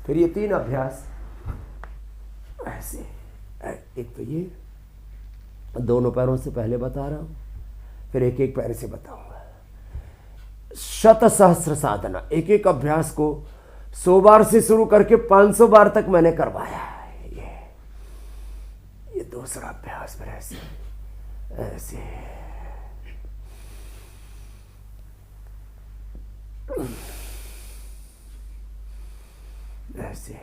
फिर ये 3 अभ्यास ऐसे, एक तो ये दोनों पैरों से पहले बता रहा हूँ, फिर एक एक पैर से बताऊंगा। शत सहस्र साधना, एक एक अभ्यास को 100 बार से शुरू करके 500 बार तक मैंने करवाया है। ये दूसरा अभ्यास फिर ऐसे ऐसे ऐसे,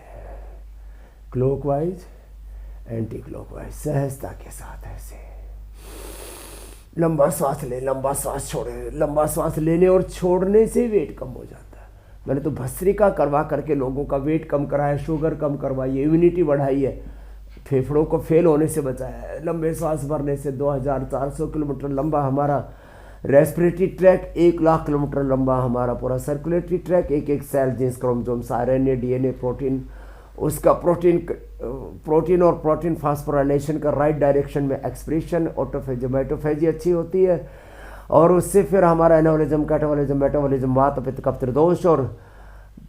क्लॉकवाइज एंटी क्लॉकवाइज, सहजता के साथ ऐसे। लंबा श्वास ले, लंबा श्वास छोड़े, लंबा श्वास लेने और छोड़ने से वेट कम हो जाता है। मैंने तो भस्त्रिका करवा करके लोगों का वेट कम कराया, शुगर कम करवाई है, इम्यूनिटी बढ़ाई है, फेफड़ों को फेल होने से बचाया है। लंबे श्वास भरने से 2400 किलोमीटर लंबा हमारा रेस्पिरेटरी ट्रैक, 1 लाख किलोमीटर लंबा हमारा पूरा सर्कुलेटरी ट्रैक। एक एक cell, genes, chromosomes, RNA, DNA, protein, उसका प्रोटीन और प्रोटीन फास्फोराइलेशन का राइट डायरेक्शन में एक्सप्रेशन, ऑटोफेजी माइटोफेजी अच्छी होती है, और उससे फिर हमारा एनाबॉलिज्म, कैटाबॉलिज्म, मेटाबॉलिज्म, वात, पित्त, कफ, त्रिदोष, और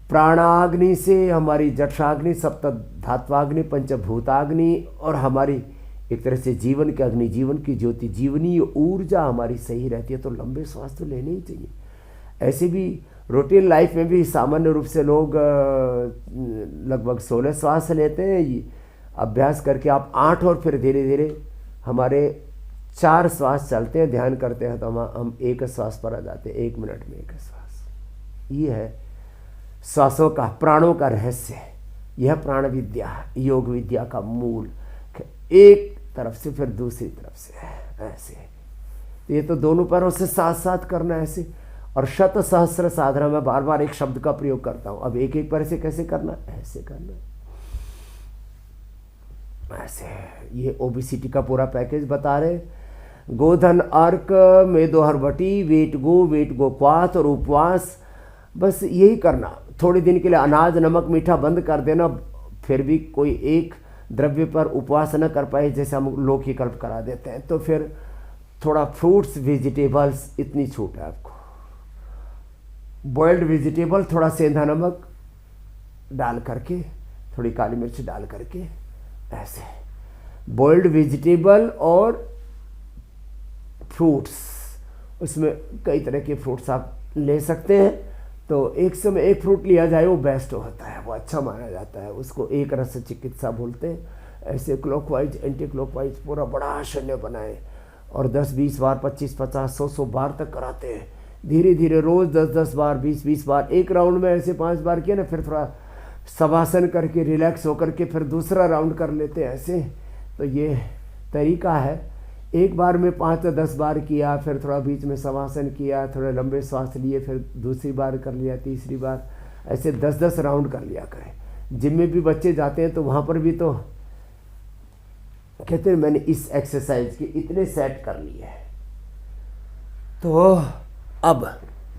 प्राणाग्नि से हमारी जठराग्नि, सप्त धात्वाग्नि, पंचभूताग्नि, और हमारी एक तरह से जीवन की अग्नि, जीवन की ज्योति, जीवनीय ऊर्जा हमारी सही रहती है। तो लंबे श्वास तो लेने ही चाहिए। ऐसे भी रूटीन लाइफ में भी सामान्य रूप से लोग लगभग 16 श्वास लेते हैं। अभ्यास करके आप 8 और फिर धीरे धीरे हमारे 4 श्वास चलते हैं, ध्यान करते हैं तो हम 1 श्वास पर आ जाते हैं, 1 मिनट में 1 श्वास। ये है श्वासों का, प्राणों का रहस्य। यह प्राण विद्या, योग विद्या का मूल, एक तरफ से फिर दूसरी तरफ से ऐसे। ये तो दोनों पैरों से साथ साथ करना है ऐसे। और शत सहस्र साधना में बार बार एक शब्द का प्रयोग करता हूं। अब एक एक पैर से कैसे करना, ऐसे करना, ऐसे। ये ओबेसिटी का पूरा पैकेज बता रहे। गोधन अर्क, मेदोहर बटी, वेट गो क्वाथ और उपवास, बस यही करना। थोड़े दिन के लिए अनाज, नमक, मीठा बंद कर देना। फिर भी कोई एक द्रव्य पर उपवास न कर पाए, जैसे हम लौकी कल्प करा देते हैं, तो फिर थोड़ा फ्रूट्स, वेजिटेबल्स, इतनी छूट है आपको। बॉइल्ड वेजिटेबल, थोड़ा सेंधा नमक डाल करके, थोड़ी काली मिर्च डाल करके ऐसे। बॉइल्ड वेजिटेबल और फ्रूट्स, उसमें कई तरह के फ्रूट्स आप ले सकते हैं। तो एक समय एक फ्रूट लिया जाए वो बेस्ट होता है, वो अच्छा माना जाता है। उसको एक रस चिकित्सा बोलते हैं। ऐसे क्लॉकवाइज, एंटी क्लॉकवाइज पूरा बड़ा शल्य बनाए और 10-20 बार, 25-50, 100 बार तक कराते हैं। धीरे धीरे रोज 10-10 बार, 20-20 बार, एक राउंड में ऐसे 5 बार किया ना, फिर थोड़ा शवासन करके रिलैक्स होकर के फिर दूसरा राउंड कर लेते हैं ऐसे। तो ये तरीका है। एक बार में 5 या 10 बार किया, फिर थोड़ा बीच में शवासन किया, थोड़े लंबे सांस लिए, फिर दूसरी बार कर लिया, तीसरी बार, ऐसे 10-10 राउंड कर लिया करें। जिम में भी बच्चे जाते हैं तो वहाँ पर भी तो कहते हैं मैंने इस एक्सरसाइज के इतने सेट कर लिए हैं। तो अब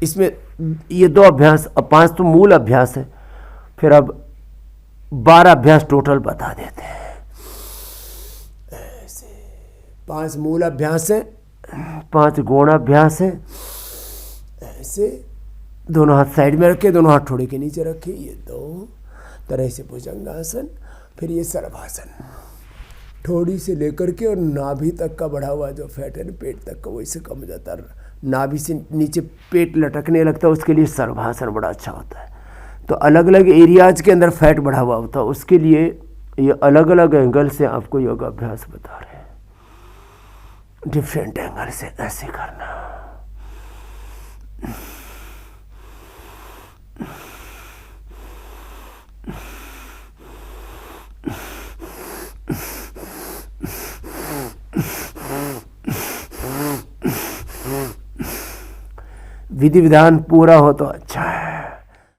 इसमें ये 2 अभ्यास, अब 5 तो मूल अभ्यास है, फिर अब 12 अभ्यास टोटल बता देते हैं। ऐसे 5 मूल अभ्यास है, 5 गौण अभ्यास है। ऐसे दोनों हाथ साइड में रखे, दोनों हाथ ठोड़े के नीचे रखे, ये 2 तरह से भुजंगासन। फिर ये सर्वासन, ठोड़ी से लेकर के और नाभि तक का बढ़ा हुआ जो फैट है ना, पेट तक का, वो इससे कम हो जाता है। नाभि से नीचे पेट लटकने लगता है, उसके लिए सर्वासन बड़ा अच्छा होता है। तो अलग अलग एरियाज के अंदर फैट बढ़ा हुआ होता है, उसके लिए ये अलग अलग एंगल से आपको योगा अभ्यास बता रहे हैं। डिफरेंट एंगल से ऐसे करना। विधि विधान पूरा हो तो अच्छा है।